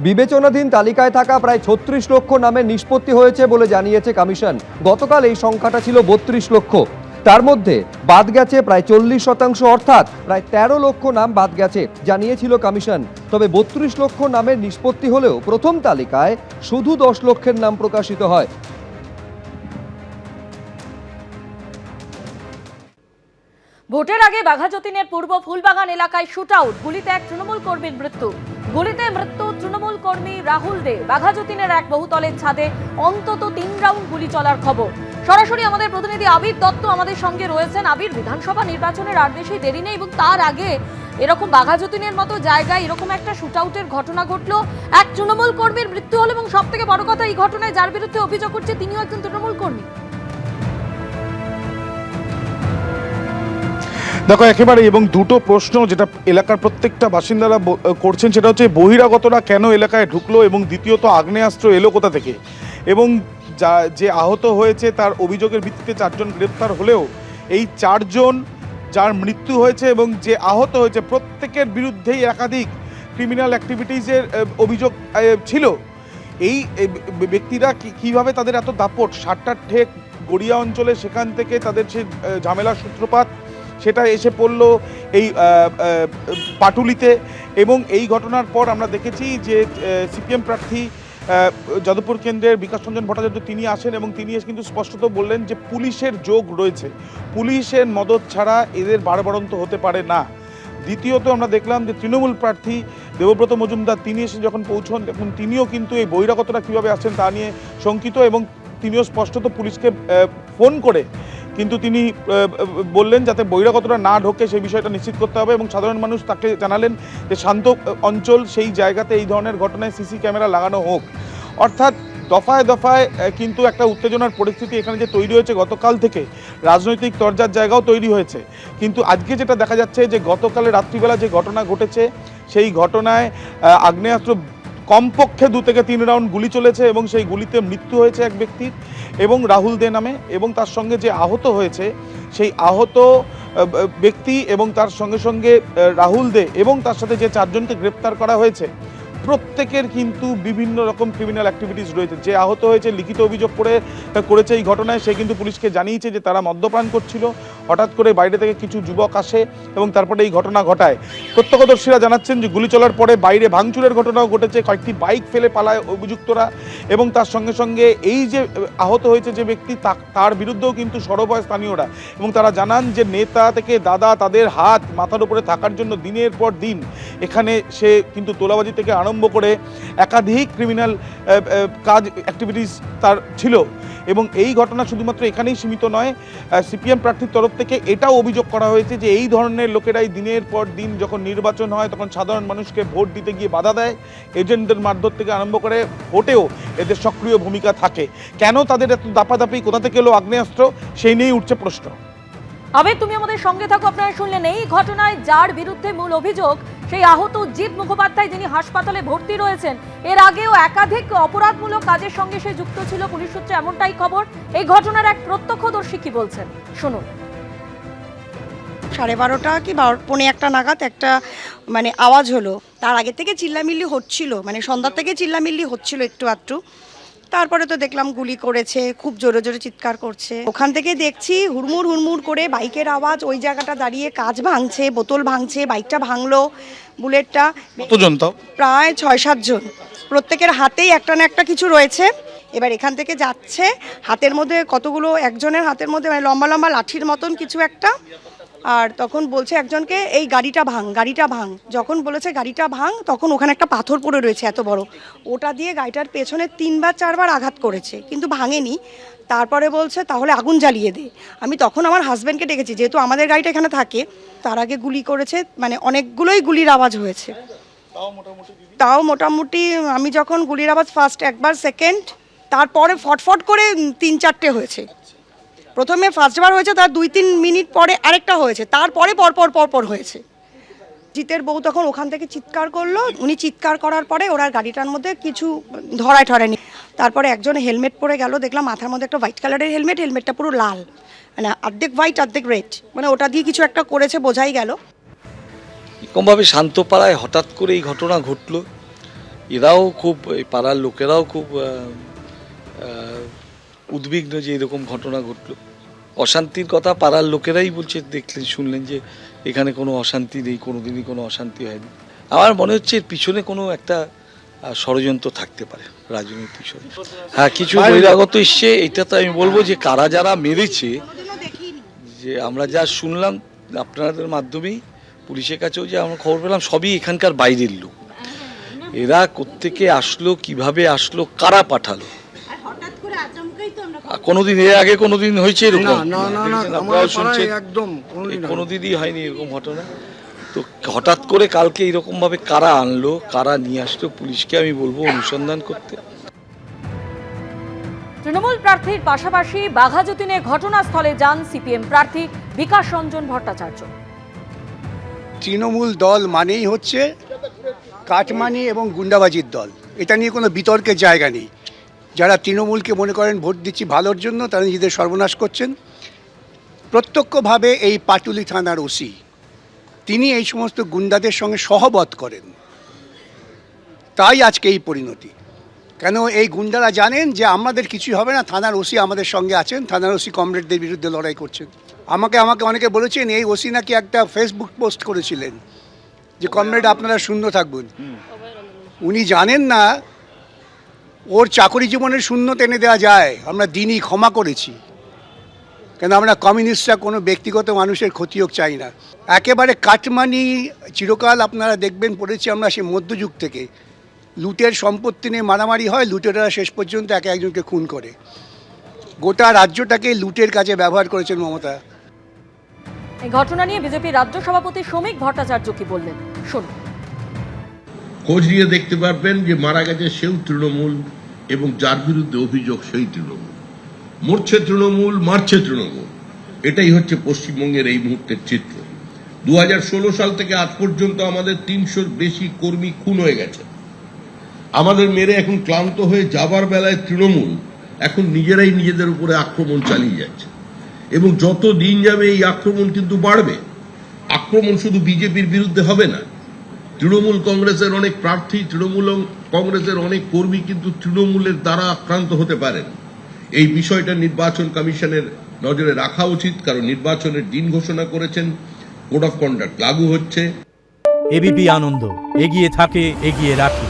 বিবেচনাধীন তালিকায় থাকা প্রায় ৩৬ লক্ষ নামের নিষ্পত্তি হয়েছে বলে জানিয়েছে কমিশন। গতকাল এই সংখ্যাটা ছিল ৩২ লক্ষ। তার মধ্যে বাদ গেছে প্রায় 40%, অর্থাৎ প্রায় ১৩ লক্ষ নাম বাদ গেছে জানিয়েছিল কমিশন। তবে ৩২ লক্ষ নামের নিষ্পত্তি হলেও প্রথম তালিকায় শুধু ১০ লক্ষের নাম প্রকাশিত হয়। ভোটের আগে বাঘাযতীনের পূর্ব ফুলবাগান এলাকায় শুটআউট, গুলিতে এক তৃণমূল কর্মীর মৃত্যু। গুলিতে মৃত্যু তৃণমূল কর্মী রাহুল দে। বাঘাযতীনের এক বহুতলের ছাদে অন্তত ৩ রাউন্ড গুলি চলার খবর। সরাসরি আমাদের প্রতিনিধি আবির দত্ত আমাদের সঙ্গে রয়েছেন। আবির, বিধানসভা নির্বাচনের আর বেশি দেরি নেই এবং তার আগে এরকম বাঘাযতীনের মতো জায়গায় এরকম একটা শুটআউটের ঘটনা ঘটলো, এক তৃণমূল কর্মীর মৃত্যু হলো এবং সব থেকে বড় কথা, এই ঘটনায় যার বিরুদ্ধে অভিযোগ করছে তিনিও একজন তৃণমূল কর্মী। দেখো একেবারে, এবং দুটো প্রশ্ন যেটা এলাকার প্রত্যেকটা বাসিন্দারা করছেন, সেটা হচ্ছে বহিরাগতরা কেন এলাকায় ঢুকলো, এবং দ্বিতীয়ত আগ্নেয়াস্ত্র এলো কোথা থেকে। এবং যে আহত হয়েছে তার অভিযোগের ভিত্তিতে 4 জন গ্রেপ্তার হলেও এই 4 জন যার মৃত্যু হয়েছে এবং যে আহত হয়েছে প্রত্যেকের বিরুদ্ধেই একাধিক ক্রিমিনাল অ্যাক্টিভিটিসের অভিযোগ ছিল। এই ব্যক্তিরা কিভাবে তাদের এত দাপট, 7টা ঠেক গড়িয়া অঞ্চলে, সেখান থেকে তাদের সে ঝামেলার সূত্রপাত সেটা এসে পড়ল এই পাটুলিতে। এবং এই ঘটনার পর আমরা দেখেছি যে সিপিএম প্রার্থী যাদবপুর কেন্দ্রের বিকাশ রঞ্জন ভট্টাচার্য তিনি আসেন এবং তিনি এসে কিন্তু স্পষ্টত বললেন যে পুলিশের যোগ রয়েছে, পুলিশের মদত ছাড়া এদের বাড়বাড়ন্ত হতে পারে না। দ্বিতীয়ত আমরা দেখলাম যে তৃণমূল প্রার্থী দেবব্রত মজুমদার তিনি এসে যখন পৌঁছন, দেখুন তিনিও কিন্তু এই বহিরাগতরা কীভাবে আসছেন তা নিয়ে শঙ্কিত, এবং তিনিও স্পষ্টত পুলিশকে ফোন করে কিন্তু তিনি বললেন যাতে বহিরাগতরা না ঢোকে সেই বিষয়টা নিশ্চিত করতে হবে। এবং সাধারণ মানুষ তাকে জানালেন যে শান্ত অঞ্চল সেই জায়গাতে এই ধরনের ঘটনায় সিসি ক্যামেরা লাগানো হোক। অর্থাৎ দফায় দফায় কিন্তু একটা উত্তেজনার পরিস্থিতি এখানে যে তৈরি হয়েছে, গতকাল থেকে রাজনৈতিক তরজার জায়গাও তৈরি হয়েছে। কিন্তু আজকে যেটা দেখা যাচ্ছে যে গতকালে রাত্রিবেলা যে ঘটনা ঘটেছে সেই ঘটনায় আগ্নেয়াস্ত্র কমপক্ষে 2 থেকে 3 রাউন্ড গুলি চলেছে এবং সেই গুলিতে মৃত্যু হয়েছে এক ব্যক্তির এবং রাহুল দে নামে, এবং তার সঙ্গে যে আহত হয়েছে সেই আহত ব্যক্তি এবং তার সঙ্গে সঙ্গে রাহুল দে এবং তার সাথে যে 4 জনকে গ্রেপ্তার করা হয়েছে প্রত্যেকের কিন্তু বিভিন্ন রকম ক্রিমিনাল অ্যাক্টিভিটিস রয়েছে। যে আহত হয়েছে লিখিত অভিযোগ করেছে এই ঘটনায়, সে কিন্তু পুলিশকে জানিয়েছে যে তারা মদ্যপান করছিল, হঠাৎ করে বাইরে থেকে কিছু যুবক আসে এবং তারপরে এই ঘটনা ঘটায়। প্রত্যক্ষদর্শীরা জানাচ্ছেন যে গুলি চলার পরে বাইরে ভাঙচুরের ঘটনাও ঘটেছে, কয়েকটি বাইক ফেলে পালায় অভিযুক্তরা, এবং তার সঙ্গে সঙ্গে এই যে আহত হয়েছে যে ব্যক্তি তার বিরুদ্ধেও কিন্তু সরব হয় স্থানীয়রা, এবং তারা জানান যে নেতা থেকে দাদা তাদের হাত মাথার উপরে থাকার জন্য দিনের পর দিন এখানে সে কিন্তু তোলাবাজি থেকে আরম্ভ করে একাধিক ক্রিমিনাল কাজ অ্যাক্টিভিটিস তার ছিল। এবং এই ঘটনা শুধুমাত্র এখানেই সীমিত নয়, সিপিএম প্রার্থীর তরফ থেকে এটাও অভিযোগ করা হয়েছে যে এই ধরনের লোকেরাই দিনের পর দিন যখন নির্বাচন হয় তখন সাধারণ মানুষকে ভোট দিতে গিয়ে বাধা দেয়, এজেন্টদের মারধর থেকে আরম্ভ করে ভোটেও এদের সক্রিয় ভূমিকা থাকে। কেন তাদের এত দাপাদাপি, কোথা থেকে এলো আগ্নেয়াস্ত্র, সেই নিয়েই উঠছে প্রশ্ন। আবে, তুমি আমাদের সঙ্গে থাকো। আপনারা শুনলেন এই ঘটনায় যার বিরুদ্ধে মূল অভিযোগ সেই আহত জিৎ মুখোপাধ্যায়, যিনি হাসপাতালে ভর্তি রয়েছেন। এর আগেও একাধিক অপরাধমূলক কাজের সঙ্গে সে যুক্ত ছিল, পুলিশ সূত্রে এমনটাই খবর। এই ঘটনার এক প্রত্যক্ষদর্শী কি বলছেন শুনুন। 12:30 কি 12:45 নাগাদ একটা আওয়াজ হলো। তার আগে থেকে চিল্লামিল্লি হচ্ছিল, সন্ধ্যা থেকে চিল্লামিল্লি হচ্ছিল একটু আধটু। তারপরে তো দেখলাম গুলি করেছে, খুব জোরে জোরে চিৎকার করছে। ওখান থেকে দেখছি হুড়মুড় হুড়মুড় করে বাইকের আওয়াজ, ওই জায়গাটা দাঁড়িয়ে কাঁচ ভাঙছে, বোতল ভাঙছে, বাইকটা ভাঙলো, বুলেটটা। কতজন তাও? প্রায় 6-7 জন, প্রত্যেকের হাতেই একটা না একটা কিছু রয়েছে। এবার এখান থেকে যাচ্ছে, হাতের মধ্যে কতগুলো, একজনের হাতের মধ্যে লম্বা লম্বা লাঠির মতন কিছু একটা। আর তখন বলছে একজনকে এই গাড়িটা ভাঙ, গাড়িটা ভাঙ। যখন বলেছে গাড়িটা ভাঙ তখন ওখানে একটা পাথর পড়ে রয়েছে এত বড়, ওটা দিয়ে গাড়িটার পেছনে 3-4 আঘাত করেছে কিন্তু ভাঙেনি। তারপরে বলছে তাহলে আগুন জ্বালিয়ে দে। আমি তখন আমার হাজব্যান্ডকে ডেকেছি, যেহেতু আমাদের গাড়িটা এখানে থাকে। তার আগে গুলি করেছে, অনেকগুলোই গুলির আওয়াজ হয়েছে। তাও মোটামুটি আমি যখন গুলির আওয়াজ ফার্স্ট একবার, সেকেন্ড, তারপরে ফটফট করে 3-4টে হয়েছে। প্রথমে ফার্স্টবার হয়েছে, তার 2-3 মিনিট পরে আরেকটা হয়েছে, তারপরে পরপর হয়েছে। জিতের বউ তখন ওখান থেকে চিৎকার করলো, উনি চিৎকার করার পরে ওরা গাড়িটার মধ্যে কিছু ধরায়নি। তারপরে একজন হেলমেট পরে গেল, দেখলাম মাথার মধ্যে একটা হোয়াইট কালারের হেলমেট, হেলমেটটা পুরো লাল, অর্ধেক হোয়াইট অর্ধেক রেড, ওটা দিয়ে কিছু একটা করেছে বোঝাই গেল। এরকমভাবে শান্ত পাড়ায় হঠাৎ করে এই ঘটনা ঘটলো, এরাও খুব, এই পাড়ার লোকেরাও খুব উদ্বিগ্ন যে এরকম ঘটনা ঘটলো। অশান্তির কথা পাড়ার লোকেরাই বলছে, দেখলেন শুনলেন যে এখানে কোনো অশান্তি নেই, কোনোদিনই কোনো অশান্তি হয়নি। আমার মনে হচ্ছে এর পিছনে কোনো একটা ষড়যন্ত্র থাকতে পারে, রাজনৈতিক ষড়যন্ত্র। হ্যাঁ, কিছু বহিরাগত এসছে, এটা তো আমি বলবো যে কারা যারা মেরেছে, যে আমরা যা শুনলাম আপনাদের মাধ্যমেই, পুলিশের কাছেও যে আমরা খবর পেলাম, সবই এখানকার বাইরের লোক। এরা কোত্থেকে আসলো, কিভাবে আসলো, কারা পাঠালো, কোনোদিন এর আগে কোনোদিন হয়েছে এরকম? আপনারাও শুনছেন, কোনোদিনই হয়নি এরকম ঘটনা। তো হঠাৎ করে কালকে এরকম ভাবে কারা আনলো, কারা নিয়ে আসলো, পুলিশকে আমি বলবো অনুসন্ধান করতে। তৃণমূল প্রার্থীর পাশাপাশি বাঘাযতীনে ঘটনাস্থলে যান সিপিএম প্রার্থী বিকাশ রঞ্জন ভট্টাচার্য। তৃণমূল দল মানেই হচ্ছে কাটমানি এবং গুন্ডাবাজির দল, এটা নিয়ে কোনো বিতর্কের জায়গা নেই। যারা তৃণমূলকে মনে করেন ভোট দিচ্ছি ভালোর জন্য, তারা নিজেদের সর্বনাশ করছেন। প্রত্যক্ষভাবে এই পাটুলি থানার ওসি তিনি এই সমস্ত গুন্ডাদের সঙ্গে সহবত করেন, তাই আজকে এই পরিণতি। কেন এই গুন্ডারা জানেন যে আমাদের কিছুই হবে না, থানার ওসি আমাদের সঙ্গে আছেন, থানার ওসি কমরেডদের বিরুদ্ধে লড়াই করছেন। আমাকে অনেকে বলেছেন এই ওসি নাকি একটা ফেসবুক পোস্ট করেছিলেন যে কমরেড আপনারা শূন্য থাকবেন। উনি জানেন না ওর চাকরি জীবনের শূন্য টেনে দেওয়া যায়। আমরা দিনই ক্ষমা করেছি, কেন আমরা কমিউনিস্টরা কোনো ব্যক্তিগত মানুষের ক্ষতি হোক চাই না। একেবারে কাটমানি চিরকাল আপনারা দেখবেন পড়েছি আমরা সেই মধ্যযুগ থেকে, লুটের সম্পত্তি নিয়ে মারামারি হয়, লুটেরা শেষ পর্যন্ত একে একজনকে খুন করে। গোটা রাজ্যটাকে লুটের কাজে ব্যবহার করেছেন মমতা। এই ঘটনা নিয়ে বিজেপি রাজ্য সভাপতি শ্রমিক ভট্টাচার্য কি বললেন শুনুন। খোঁজ নিয়ে দেখতে পারবেন যে মারা গেছে সেও তৃণমূল এবং যার বিরুদ্ধে অভিযোগ সেই তৃণমূল। মরছে তৃণমূল, মারছে তৃণমূল, এটাই হচ্ছে পশ্চিমবঙ্গের এই মুহূর্তের চিত্র। 2016 সাল থেকে আজ পর্যন্ত আমাদের 300-র বেশি কর্মী খুন হয়ে গেছে। আমাদের মেরে এখন ক্লান্ত হয়ে যাবার বেলায় তৃণমূল এখন নিজেরাই নিজেদের উপরে আক্রমণ চালিয়ে যাচ্ছে এবং যত দিন যাবে এই আক্রমণ কিন্তু বাড়বে। আক্রমণ শুধু বিজেপির বিরুদ্ধে হবে না, তৃণমূল কংগ্রেসের অনেক প্রার্থী, তৃণমূল কংগ্রেসের অনেক কর্মী কিন্তু তৃণমূলের দ্বারা আক্রান্ত হতে পারেন। এই বিষয়টা নির্বাচন কমিশনের নজরে রাখা উচিত, কারণ নির্বাচনের দিন ঘোষণা করেছেন, কোড অফ কন্ডাক্ট লাগু হচ্ছে। এবিপি আনন্দ এগিয়ে থাকে, এগিয়ে রাখে।